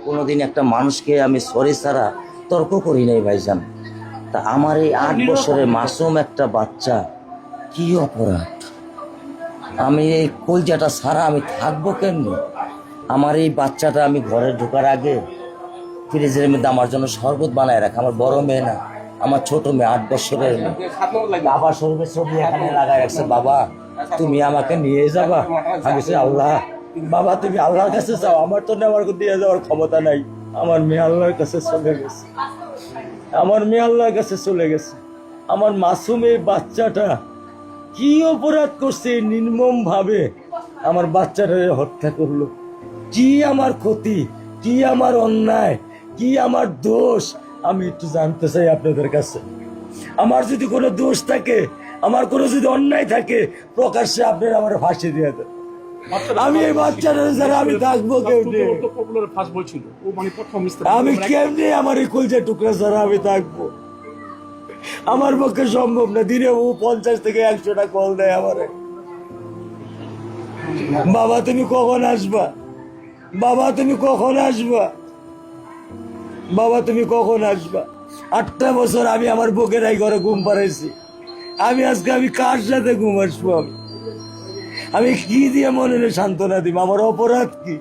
কোনোদিন একটা মানুষকে আমি সরি ছাড়া তর্ক করি নাই ভাইজান। তা আমার এই 8 বছরের মাসুম একটা বাচ্চা, কি অপরাধ? আমি এই কলজাটা ছাড়া আমি থাকবো কেমনি? আমার এই বাচ্চাটা আমি ঘরে ঢোকার আগে ফ্রিজের মধ্যে আমার জন্য শরবত বানায় রাখে। আমার বড় মেয়ে না, আমার ছোট মেয়ে, 8 বছরের মেয়ে। বাবা শরবত ছবি এখানে লাগায় রাখছে, বাবা তুমি আমাকে নিয়ে যাবা। আমি বলছি, আল্লাহ বাবা তুমি আল্লাহর কাছে যাও, আমার তো নেওয়ার দিয়ে যাওয়ার ক্ষমতা নাই। আমার মেয়ে আল্লাহর কাছে চলে গেছে, আমার মেয়ে আল্লাহর কাছে চলে গেছে। আমার মাসুম এই বাচ্চাটা কি অপরাধ করছে নির্মম ভাবে আমার বাচ্চাটারে হত্যা করলো? কি আমার ক্ষতি, কি আমার অন্যায়, কি আমার দোষ? আমি একটু জানতে চাই আপনাদের কাছে। আমার যদি কোনো দোষ থাকে, আমার কোনো যদি অন্যায় থাকে, প্রকাশ্যে আপনারা আমার ফাঁসি দিয়ে দেন। আমি এই বাচ্চাটা যারা আমি থাকবো কেমনি? আমি কেমনি আমার এই কলজা টুকরা ছাড়া আমি থাকবো? আমার পক্ষে সম্ভব না। দিনে ও 50 থেকে 100টা কল দেয় আমারে, বাবা তুমি কখন আসবা, বাবা তুমি কখন আসবা, বাবা তুমি কখন আসবা। 8টা বছর আমি আমার বুকের এই ঘরে ঘুম পাড়াইছি। আমি আজকে আমি কার সাথে ঘুম আসবো? আমি কি দিয়ে মনে সান্ত্বনা দিব? আমার অপরাধ কি?